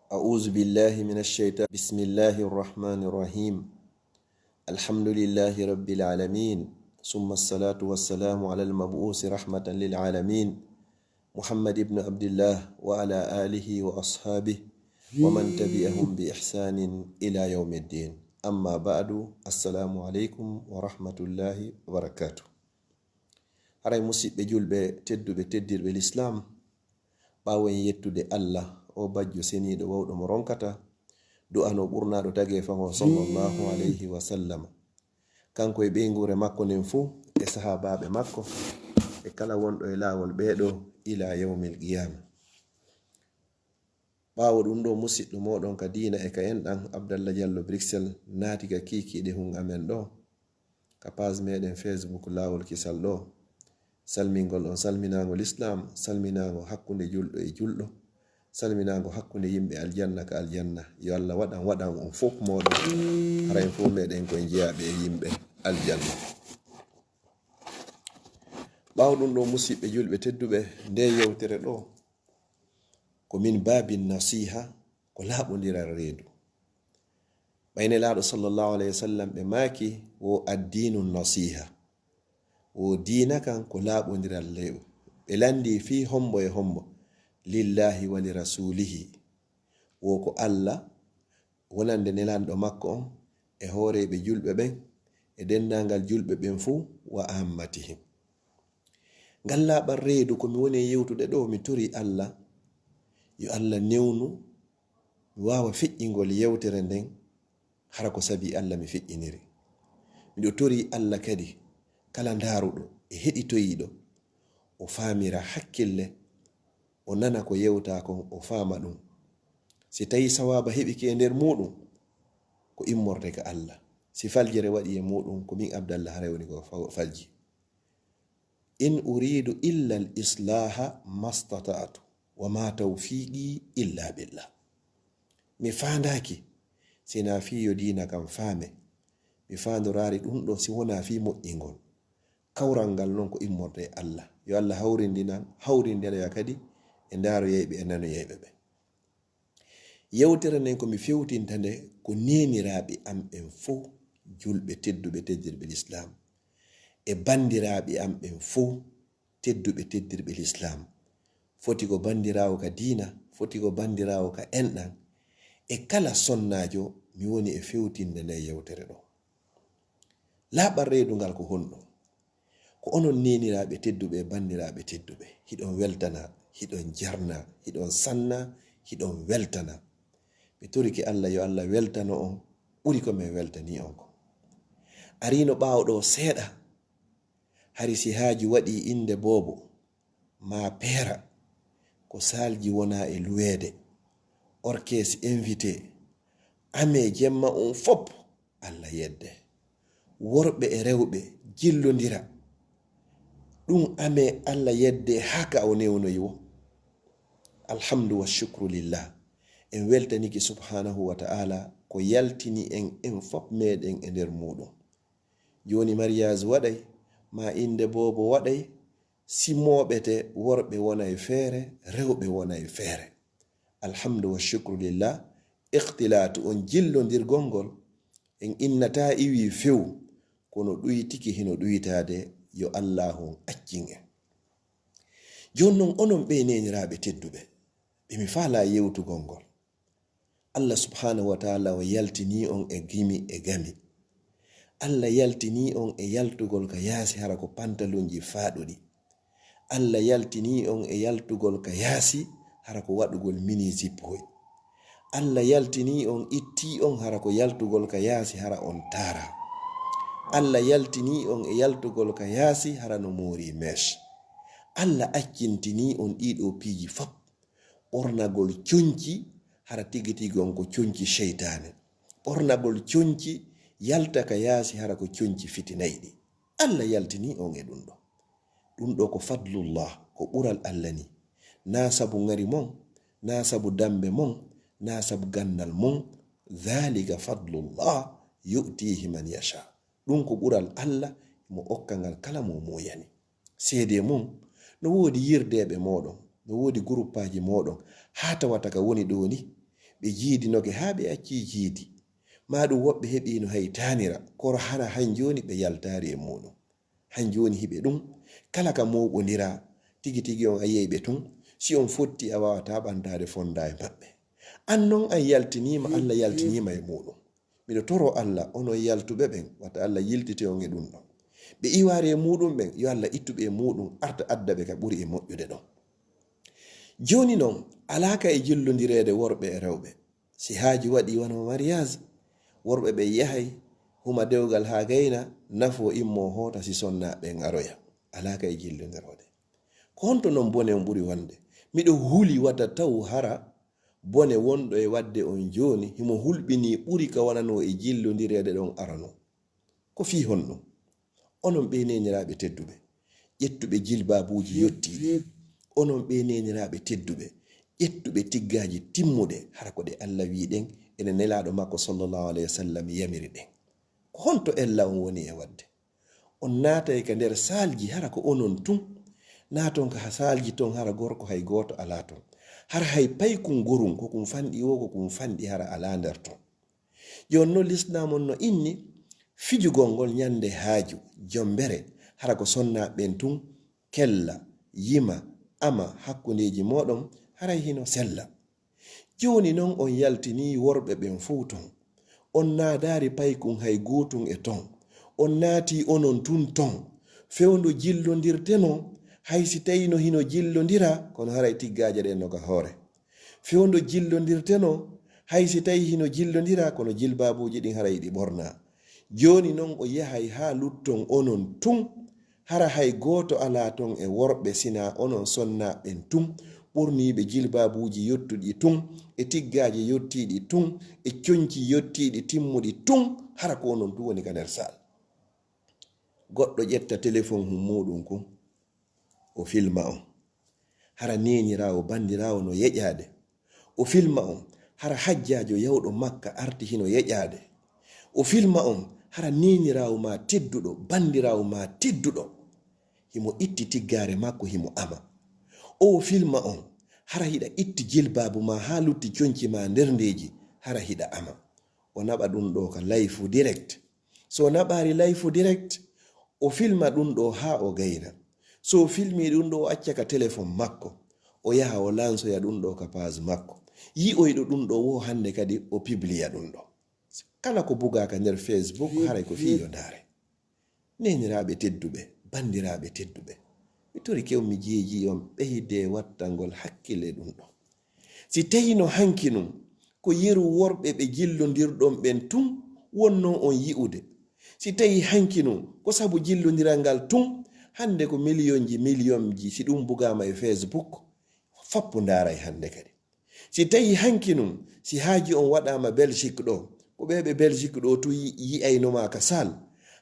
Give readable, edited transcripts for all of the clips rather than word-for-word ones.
أعوذ بالله من الشيطان بسم الله الرحمن الرحيم الحمد لله رب العالمين ثم الصلاة والسلام على المبعوث رحمة للعالمين محمد بن عبد الله وعلى آله وأصحابه ومن تبعهم بإحسان إلى يوم الدين أما بعد السلام عليكم ورحمة الله وبركاته haray musidɓe julɓe tedduɓe teddirɓe l'islam ɓawen yettude Allah o bajjo seniɗo wawɗo mo ronkata du'ano ɓurnaɗo tage faho sallallahu alayhi wa sallam kanko e ɓeygure makko nden fuu e sahabaɓe makko e kala wonɗo e lawol ɓeɗo ila yawmil qiyama. ɓawo ɗum ɗo musidɗo moɗon ka dina e ka enɗan Abdallah Diallo Bruxelles naati ka kikiɗe hun amen ɗo ka page meɗen Facebook lawol kisal ɗo salmingol on salminagol islam salminago hakkunde julɗo e julɗo salminago hakkunde yimɓe aljanna ka aljanna yo Allah waɗan on fof moɗon hara en fof meɗen koye jeeyaɓe e yimɓe aljanna. ɓawo ɗum ɗo musidɓe julɓe tedduɓe nde yewtere ɗo ko min babin nasiha ko laaɓodiral reedu ɓayne laaɗo sallallahu alayhi wa sallam ɓe maaki wo addinu nasiha wo diina kan ko laaɓodiral reedu ɓe landi fi hombo e hombo lillahi wa li rasulihi wo ko Allah wonande nelanɗo makko on e hooreɓe julɓe ɓen e dendagal julɓe ɓen fuu wa ammatihim. Ngal laaɓal reedu komi woni yewtude ɗo mi tori Allah yo Allah newnu mi wawa feƴƴingol yewtere nden hara ko sabi Allah mi feƴƴiniri. Miɗo tori Allah kadi kala ndaruɗo e heɗitoyiɗo o famira hakkille o nana ko yewta kon o fama ɗum si tawi sawaba heɓike e nder muɗum ko immorde ka Allah si faljere waɗi e muɗum ko min Abdallah haray woni ko falji. In uridu illa al islaha mastata'tu wa ma tawfiqi illa billah. Mi fandaki sina fi yo dina kam fame mi fandorari ɗum ɗo si wona fi moƴƴingol kawral ngal non ko immorde Allah yo Allah hawrindina kadi e ndaro yeyɓe e nano yeyɓe ɓe. Yewtere nden komi fewtinta nde ko neniraɓe am ɓen fo julɓe tedduɓe teddirɓe l'islam e bandiraɓe am ɓen fo tedduɓe teddirɓe l'islam foti ko bandirawo ka dina foti ko bandirawo ka enɗan e kala sonnajo mi woni e fewtinde nde yewtere ɗo. Laaɓal reedugal ko honɗo ko onon neniraɓe tedduɓe e bandiraɓe tedduɓe hiɗon weltana hiɗon jarna hiɗon sanna hiɗon weltana. Mi toriki Allah yo Allah weltano on ɓuri ko min weltani on ko. Arino ɓawo ɗo seeɗa hari si haji waɗi inde bobo ma peera ko salji wona e luwede orkes invité ame jemma on fop Allah yedde worɓe e rewɓe jillodira ɗum ame Allah yedde haka o newnoyi wo. Alhamdu wa shukru lillah en weltaniki subhanahu wa ta'ala ko yaltini en fop meɗen e nder muɗum. Joni mariage waɗay ma inde bobo waɗay simoɓete worɓe wona e feere rewɓe wona e feere. Alhamdu wa shukru lillah ikhtilatu on jillodirgol ngol en innata iwi few kono ɗuytiki hino ɗuytade yo Allahu accin en. Joni non onon ɓe neniraɓe tedduɓe ɓemi faala yewtugol ngol Allah subhanahu wa ta'ala o yaltini on e gimi e gami. Allah yaltini on e yaltugol ka yaasi hara ko pantalonji faaɗuɗi. Allah yaltini on e yaltugol ka yaasi hara ko waɗugol mini zippoy. Allah yaltini on itti on hara ko yaltugol ka yaasi hara on tara. Allah yaltini on e yaltugol ka yaasi hara no mori mesh. Allah accintini on ɗiɗo piiji fop ɓornagol conci hara tigitigi on ko conci sheytane ɓornagol conci yalta ka yaasi hara ko conci fitinayɗi. Allah yaltini on e ɗum ɗo ko fadlullah ko ɓural Allah ni na sabu ngari mon na sabu dambe mon na sabu gandal mon dhalika fadlullah yu'tihi man yasha. Ɗum ko ɓural Allah mo okkangal kala mo moyani. Seede mon no wodi yirdeɓe moɗon no wodi groupaji moɗon ha tawata ka woni ɗo ni ɓe jiidinoke haa ɓe acci jiidi ma ɗum woɓɓe heɓino hay tanira kono hana han joni ɓe yaltari e muɗum han joni hiɓe ɗum kala ka moɓodira tigi tigi on a yeyi ɓe tun si on fotti a wawata ɓantade fonda e maɓɓe an non an yaltinima Allah yaltinima e muɗum miɗo toro Allah onon yaltuɓe ɓen wata Allah yiltite on e ɗum ɗon ɓe iware e muɗum ɓen yo Allah ittuɓe e muɗum arta adda ɓe ka ɓuri e moƴƴude ɗon joni noon alaka e jillodirede worɓe e rewɓe si haaji waɗi wano mariage worɓe ɓe yahay huma dewgal ha gayna nafo immo hota si sonna ɓen aroya alaka e jillodirode ko honto noon bone on ɓuri wonde miɗo huli wata taw hara bone wonɗo e wadde on joni himo hulɓini ɓuri ka wonano e jillodirede ɗon arano ko fi honɗum onon ɓe neniraɓe tedduɓe ƴettuɓe jilbabuji yottiɗi onon ɓe neniraɓe tedduɓe ƴettuɓe tiggaji timmuɗe hara ko ɗe Allah wiɗen ene nelaɗo makko sallallahu alayhi wa sallam yamiri ɗen ko honto ella on woni e wadde on naatay ka nder salji hara ko onon tun naton ka salji ton hara gorko hay goto ala ton hara hay paykun gorun ko kum fanɗi o ko kum fanɗi hara ala nder ton jon no lisnamon no inni fijugol ngol nyande haaju jombere hara ko sonna ɓen tun kella yima ama hakkundeji moɗon haray hino sella joni non on yaltini worɓe ɓen fuu ton on naadari paykun hay gotun e ton on naati onon tun ton fewndo jillondirteno hay si tawino hino jillondira kono haray tiggaje ɗen no ka hoore fewndo jillondirteno hay si tawi hino jillondira kono jilbabuji ɗin haray ɗi ɓorna joni non o yahay ha lutton onon tun hara hay goto ala ton e worɓe sina onon sonna ɓen tun ɓurniɓe jilbabuji yottuɗi tun e tiggaji yottiɗi tun e coñci yottiɗi timmuɗi tun hara ko onon tu woni ka nder sal goɗɗo ƴetta téléphone hum muɗum kun o filma on hara nenirawo bandirawo no yeƴade o filma on hara hajjajo yawɗo makka arti hino yeƴade o filma on hara nenirawo ma tedduɗo bandirawo ma tedduɗo himo itti tiggare makko himo ama o filma on hara hiɗa itti jilbabu ma ha lutti coñci ma nder ndeji hara hiɗa ama o naɓa ɗum ɗo ka life direct so naɓari life direct o filma ɗum ɗo ha o gayna so filmi ɗum ɗo o acca ka téléphone makko o yaha o lansoya ɗum ɗo ka page makko yi'oyɗo ɗum ɗo wo hande kadi o publiya ɗum ɗo kala ko bugaka nder Facebook haray ko fiyo ndare neniraɓe tedduɓe bandiraɓe tedduɓe mi tori kewmi jeeji on ɓeyde wattangol hakkille ɗum ɗo si tawino hanki num ko yeru worɓe ɓe jillondirɗon ɓen tun wonno on yi'ude si tawi hanki num ko sabu jillodiral ngal tun hande ko million ji si ɗum bugama e Facebook fappu ndaray hande kadi si tawi hanki num si haaji on waɗama Belgique ɗo ko ɓeɓe Belgique ɗo tu yi'aynoma ka sal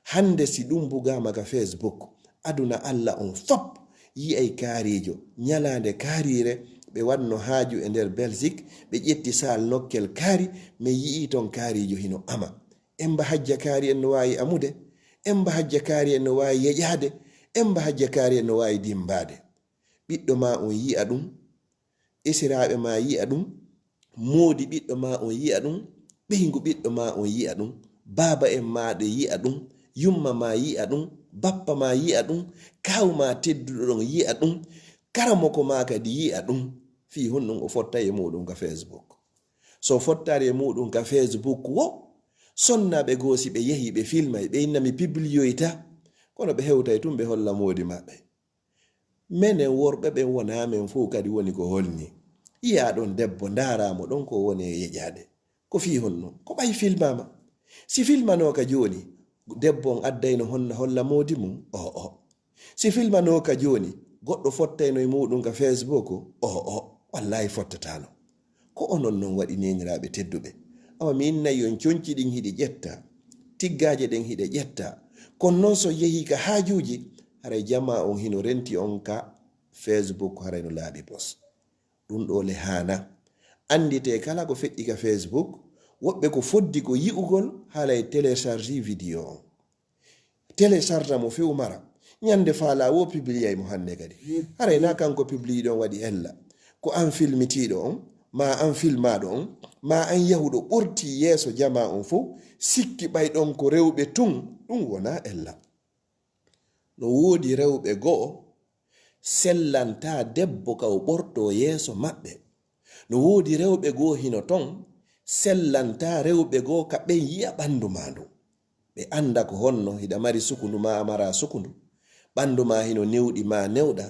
hande si ɗum bugama ka Facebook aduna Allah on fop yi'ay kaarijo nyalande kaarire ɓe wanno haaju e nder Belgique ɓe ƴetti sal nokkel kaari mi yi'i ton kaarijo hino ama emba hajja kaari en no wawi amude emba hajja kaari en no wawi yeƴade emba hajja kaari en no wawi dimbade ɓiɗɗo ma on yi'a ɗum esiraɓe ma yi'a ɗum moodi ɓiɗɗo ma on yi'a ɗum ɓeygu ɓiɗɗo ma on yi'a ɗum baba en maɗe yi'a ɗum yumma ma yi'a ɗum bappa ma yi'a ɗum kawma tedduɗo ɗon yi'a ɗum karamoko ma kadi yi'a ɗum fi honɗum o fotta e muɗum ka Facebook so fottare e muɗum ka Facebook wo sonnaɓe goosi ɓe yehi ɓe filma ɓe innami publiyoyta kono ɓe hewtay tun ɓe holla moodi maɓɓe menen worɓe ɓen wona men fo kadi woni ko holni yi'a ɗon debbo daramo ɗon ko woni e yeƴade ko fi honno ko ɓay filmama si filmanoka joni debbo on addayno holla moodi mum si filmanoka joni goɗɗo fottayno e muɗum ka Facebook wallahi fottatano ko onon non waɗi neniraɓe tedduɓe awa mi innayi on coñci ɗin hiɗi ƴetta tiggaje ɗen hiɗe ƴetta kono noon so yehi ka haajuji haray jama on hino renti on ka Facebook harayno laaɓi bos ɗum ɗo le hana andite kala ko feƴƴi ka Facebook woɓɓe ko foddi ko yi'ugol haalay télécharge vidéo on télécharge mo few mara ñande faala wo publiyay mo hande kadi haray na kanko publiyi ɗon waɗi ella ko an filmitiɗo on ma an filmaɗo on ma an yahuɗo ɓurti yeeso jama on fo sikki ɓayɗon ko rewɓe tun ɗum wona ella. No woodi rewɓe go'o sellanta debbo ka o ɓorto yeeso maɓɓe. No woodi rewɓe goo hino ton sellanta rewɓe goo ka ɓe yi'a ɓandu maandu. Ɓe anda ko honno hiɗa mari sukundu ma amara sukundu, ɓandu ma hino newɗi ma newɗa,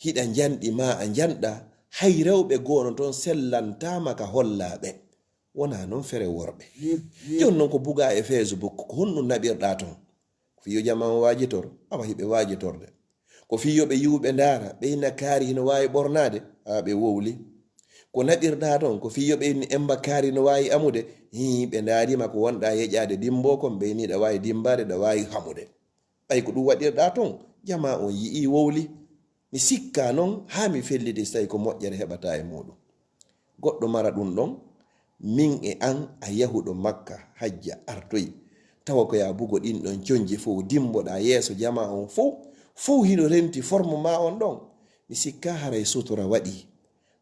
hiɗa janɗi ma a janɗa. Hay rewɓe goo no ton sellantama ka hollaɓe. Wona non fere worɓe. Jon non ko buga e Facebook ko honɗum naɓirɗa ton. Ko fiyo jama wajitor awa hiɓe wajitorde. Ko fiyoɓe yiwɓe ndaara ɓe ina kaari hino wawi ɓornade ɓe wowli. Ko naɓirɗa ton ko fiyoɓe emba kaari no wawi amude ɓe ndaarima ko wonɗa yeƴade dimbo kon ɓe ni ɗa wawi dimbade ɗa wawi hamude. Ɓay ko ɗum waɗirɗa ton jama on yi'i wowli. Mi sikka non ha mi fellidi tawi ko moƴƴere heɓata e muɗum. Goɗɗo mara ɗum ɗon min e an a yahuɗo Makka hajja artoyi tawa ko ya bugo ɗin ɗon conji fof dimboɗa yeeso jama on fof hino renti forme ma on ɗon. Mi sikka haray sutura waɗi.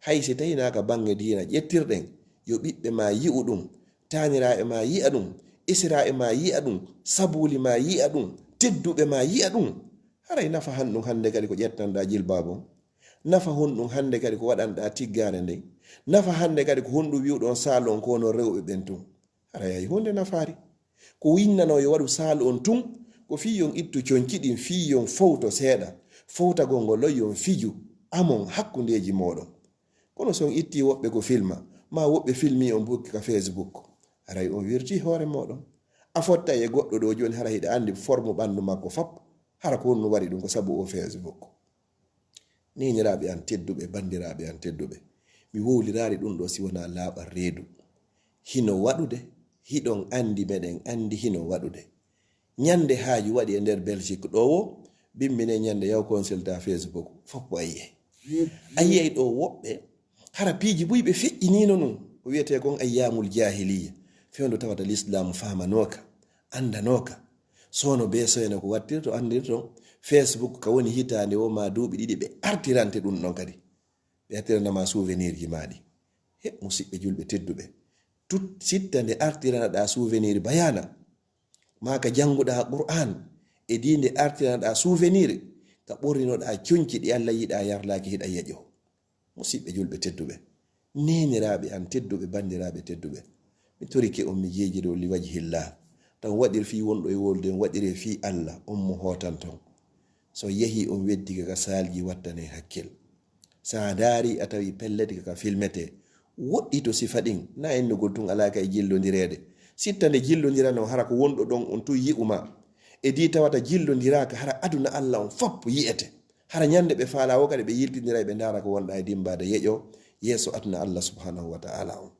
Hay si tawi naka bange dina ƴettirɗen yo ɓiɓɓe ma yi'u ɗum, taniraɓe ma yi'a ɗum, isiraɓe ma yi'a ɗum, sabuli ma yi'a ɗum, tedduɓe ma yi'a ɗum. Haray nafa hanɗum hande kadi ko ƴettanɗa jilbabon, nafa honɗum hande kadi ko waɗanɗa tiggare nden, nafa hande kadi ko honɗum wiwɗon sal on ko no rewɓe ɓen tun. Haray hay hunde nafari ko winnano yo waɗu sal on tun ko fiyon ittu conkiɗin fiyon fowto seeɗa fowtagol ngol loyon fiju amon hakkundeji moɗon. Kono son itti woɓɓe ko filma ma woɓɓe filmi on bukki ka Facebook, haray on wirti hoore moɗon. A fotta e goɗɗo ɗo joni hara hiɗa andi forme ɓandu makko fap hara ko honno waɗi ɗum ko sabu o Facebook. Niniraɓe an tedduɓe, bandiraɓe an tedduɓe, mi wowlirari ɗum ɗo si wona laaɓa reedu. Hino waɗude hiɗon andi meɗen andi hino waɗude. Nyande haaju waɗi e nder Belgique ɗo wo bimmine nyande yaw consulta Facebook foppo ayyey ɗo woɓɓe hara piiji buy ɓe feƴƴinino num ko wiyete kon ayyamul jahiliya fewndo tawata l'islam famanoka andanoka sono be soyna ko wattirto andirto Facebook ka woni hitande wo ma duuɓi ɗiɗi ɓe artirante ɗum ɗon kadi ɓe artiranama souvenir ji maɗi. He musidɓe julɓe tedduɓe, tut sitta nde artiranaɗa souvenir bayana ma ka janguɗa Qur'an e dinde artiranaɗa souvenir ka ɓorrinoɗa conci ɗi Allah yiɗa yarlaki hiɗa yeƴo. Musidɓe julɓe tedduɓe, neniraɓe an tedduɓe, bandiraɓe tedduɓe, mi torike on mi jeeji dow li wajhillah tan waɗir fi wonɗo e wolde waɗire fi Allah on mo hotan ton. So yehi on weddike ka salji wattane hakkil. Sa daari a tawi pelleti ka filmete woɗɗi to sifa ɗin na ennugol tun alaka e jillodirede. Sitta nde jillodirano hara ko wonɗo ɗon on tu yi'uma e di tawata jillodiraka hara aduna Allah on foppo yi'ete. Hara nyande ɓe faala wo kadi ɓe yiltidira e ɓe ndara ko wonɗa e dimbade yeƴo yeeso aduna Allah subhanahu wa ta'ala on.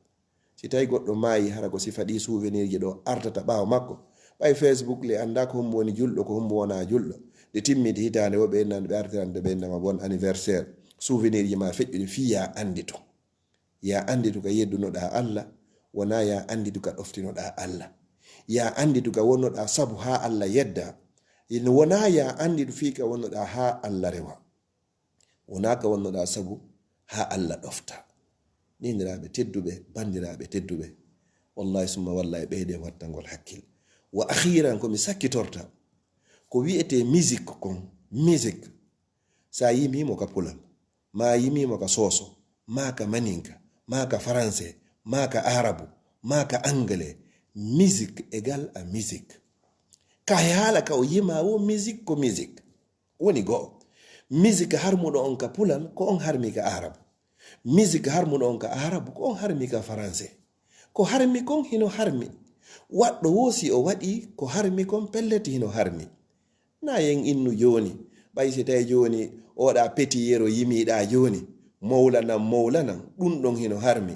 Si tawi goɗɗo maayi hara ko sifa ɗi souvenir ji ɗo artata ɓawo makko ɓay Facebook le anda ko hombo woni julɗo ko hombo wona julɗo de timmide hitande wo ɓe nande ɓe artirande ɓe nama bon anniversaire souvenir ji ma feƴƴude fi ya andito. Ya anditu ka yeddunoɗa Allah wona ya anditu ka ɗoftinoɗa Allah. Ya anditu ka wonnoɗa sabu ha Allah yedda wona ya anditu fi ka wonnoɗa ha Allah rewa, wona ka wonnoɗa sabu ha Allah ɗofta. Niniraɓe tedduɓe, bandiraɓe tedduɓe, wallahi summa wallahi ɓeyde wattangol hakkil. Wa akhiran ko mi sakkitorta ko wi'ete musique kon, musique sa yimimo ka pulam ma yimimo ka soso ma ka maninka ma ka français ma ka arabu ma ka anglais, musique égal à musique. Ka haala ka o yima wo musique ko musique woni go'o. Musique harmuɗo on ka pulal ko on harmi ka arabu, musique harmuɗo on ka arabu ko on harmi ka français. Ko harmi kon hino harmi, waɗɗo wosi o waɗi ko harmi kon pelleti hino harmi. Na yen innu joni ɓay si tawi joni oɗa petiyero yimiɗa joni mawlanan ɗum ɗon hino harmi.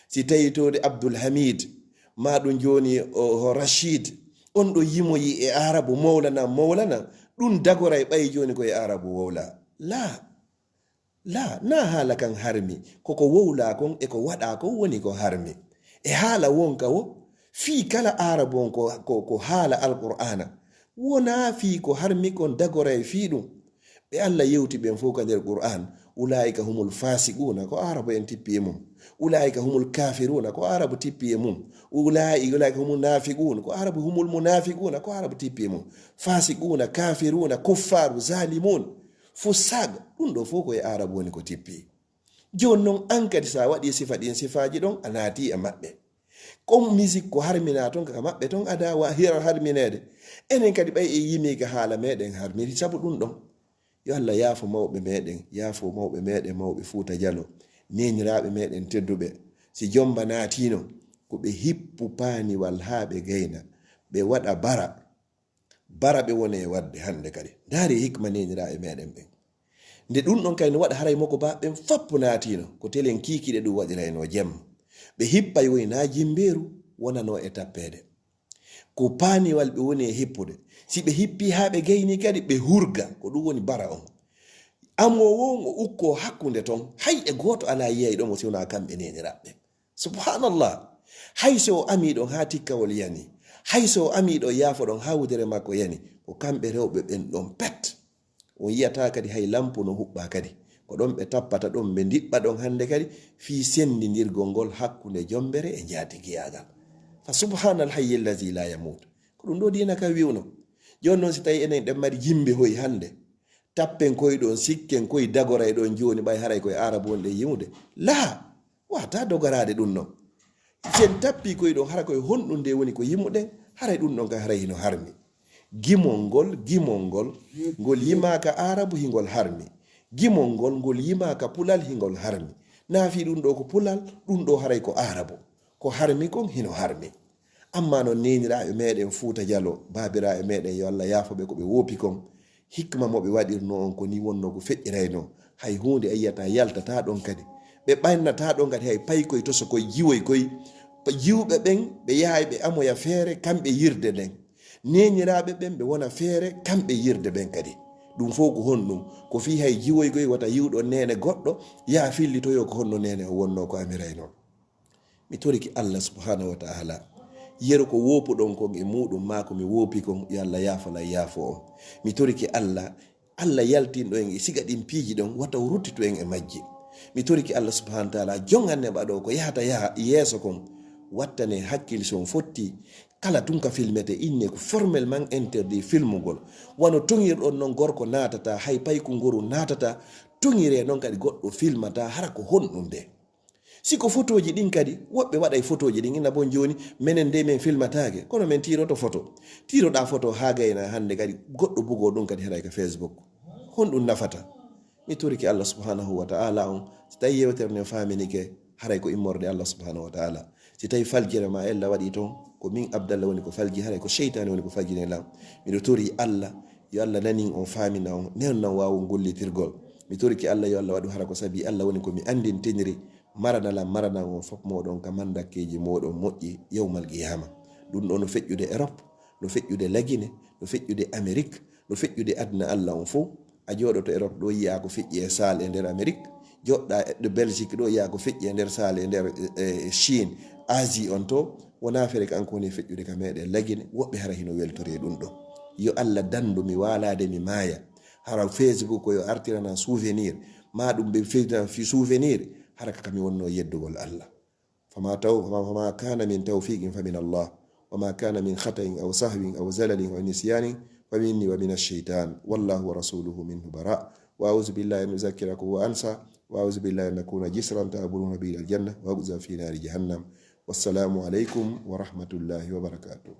Si tawi tode Abdul Hamid ma ɗum joni o Rashid on ɗo yimoyi e arabu mawlanan ɗum dagora e ɓay joni koye arabu wowla. La na haala kan harmi koko wowla kon e ko waɗa kon woni ko harmi. E haala wonka wo fi kala arabu on ko haala alqur'ana wona fi ko harmi kon dagora e fi ɗum ɓe Allah yewti ɓen fof ka nder Qur'an ulaika humul fasiquna ko arabu en tippi e mum ulaika humul kafiruna ko arabu tippi e mum ulaika humul nafiqun ko arabu humul munafiquna ko arabu tippi e mum fasiquna kafiruna kuffaru zalimun fusag ɗum ɗo fof koye arabu woni ko tippi joni noon an kadi sa waɗi sifa ɗin sifaji ɗon a naati e maɓɓe comme musique ko harmina ton kaka maɓɓe ton ada wa hira harminede enen kadi ɓay e yimiga haala meɗen harmiri sabu ɗum ɗon yo Allah yaafo mawɓe meɗen yaafo mawɓe meɗen mawɓe Fuuta Jallo neniraɓe meɗen tedduɓe si jomba naatino ko ɓe hippu paaniwal haa ɓe gayna ɓe waɗa bara ɓe woni e wadde hande kadi daari hikma neniraɓe meɗen ɓen nde ɗum ɗon kadi ne waɗa haray makko ba ɓen fappu naatino ko telen kiikiɗe ɗum waɗirayno jemma ɓe hippa woni na jimbeeru wonano e tappede ko paaniwal ɓe woni e hippude si ɓe hippi haa ɓe gayni kadi ɓe hurga ko ɗum woni bara on amowo ngo ukko hakkunde ton hay e gooto ala yiyay ɗon mo siwna kamɓe neniraɓe subhanallah hay so o ami ɗon haa tikkawol yani hay so o ami ɗo yaafo ɗon haa wudere makko yani ko kamɓe rewɓe ɓen ɗon pet on yiyata kadi hay lampu no huɓɓa kadi ko ɗon ɓe tappata ɗon ɓe ndiɓɓa ɗon hande kadi fi sendidirgol ngol hakkunde jombere e jaatigiyagal fa subhanal hayyi allazi la yamut ko ɗum ɗo dina ka wiwno joni noon si tawi enen ɗen mari yimɓe hoy hande tappen koye ɗon sikken koye dagoray ɗon joni ɓay haray koye arabu wonɗe yimude laa wata dogorade ɗum noon sen tappi koye ɗon hara koye honɗum nde woni ko yimmuɗen haray ɗum ɗon ka haray hino harmi gimol ngol ngol yimaka arabu hingol harmi gimol ngol yimaka pulal hingol harmi naafi ɗum ɗo ko pulal ɗum ɗo haray ko arabu ko harmi kon hino harmi amma noon neniraɓe meɗen Fuuta Jallo babiraɓe meɗen yo Allah yaafoɓe ko ɓe woopi kon hikma mo ɓe waɗirno on ko ni wonno ko feƴƴirayno hay hunde a yiyata yaltata ɗon kadi ɓe ɓannata ɗon kadi hay pay koye toso koye jiwoy koye jiwɓe ɓen ɓe yahay ɓe amoya feere kamɓe yirde nden neniraɓe ɓen ɓe wona feere kamɓe yirde ɓen kadi ɗum fof ko honɗum ko fi hay jiwoy koye wata yiwɗo nene goɗɗo ya fillitoyo ko honno nene o wonno ko amirayno mi toriki Allah subhanahu wa ta'ala yero ko wopuɗon kon e muɗum ma ko mi wopi kon yo Allah yaafola yaafo on mi toriki Allah yaltinɗo en e siga ɗin piiji ɗon wata ruttito en e majji mi toriki Allah subhanahu wa ta'ala jonganne ɓaɗo ko yahata yeeso kon wattane hakkil son fotti kala tun ka filmete inne ko formellement interdit filmugol wano tongirɗon noon gorko natata hay pay ko ngoru natata tongire noon kadi goɗɗo filmata hara ko honɗum nde siko photoji ɗin kadi woɓɓe waɗay photoji ɗin ina bon joni menen nde min filmatake kono min tiroto photo tiroɗa photo ha gayna hande kadi goɗɗo bugo ɗum kadi haray ka Facebook honɗum nafata mi turiki Allah subhanahu wa ta'ala on so tawi yewtere nden faminike haray ko immorde Allah subhanahu wa ta'ala si tawi faljere ma ella waɗi toon ko min Abdallah woni ko falji haray ko cheytane woni ko faljine lam miɗo tori Allah yo Allah nanin on famina on nen nan wawu gollitirgol mi toriki Allah yo Allah waɗu hara ko sabi Allah woni ko mi andin teniri marana on fof moɗon ka mandakkeji moɗon moƴƴi yawmal qiyama ɗum ɗo no feƴƴude Europe no feƴƴude lagine no feƴƴude Amérique no feƴƴude adna Allah on fof a jooɗoto Europe ɗo yiya ko feƴƴi e sal e nder Amérique joɗɗa ɗo Belgique ɗo yiya ko feƴƴi e nder sal e nder Chine Asie on to wona fere kanko woni feƴƴude ka meɗen lagine woɓɓe hara hino weltore ɗum ɗo yo Allah dandu mi walade mi maaya hara Facebook ko yo artirana souvenir ma ɗum ɓe feƴƴitan fi souvenir haraka kami wonno yeddugol Allah fama kana min tawfiqin fa min Allah wama kana min khata'in aw sahwin aw zalalin aw nisyanin fa minni wa min ash-shaytan wallahu wa rasuluhu minhu bara wa a'udhu billahi an uzakkirakum wa ansa wa a'udhu billahi an akuna jisran ta'buduna bil janna wa a'udhu fi nari jahannam wassalamu alaykum wa rahmatullahi wa barakatuh.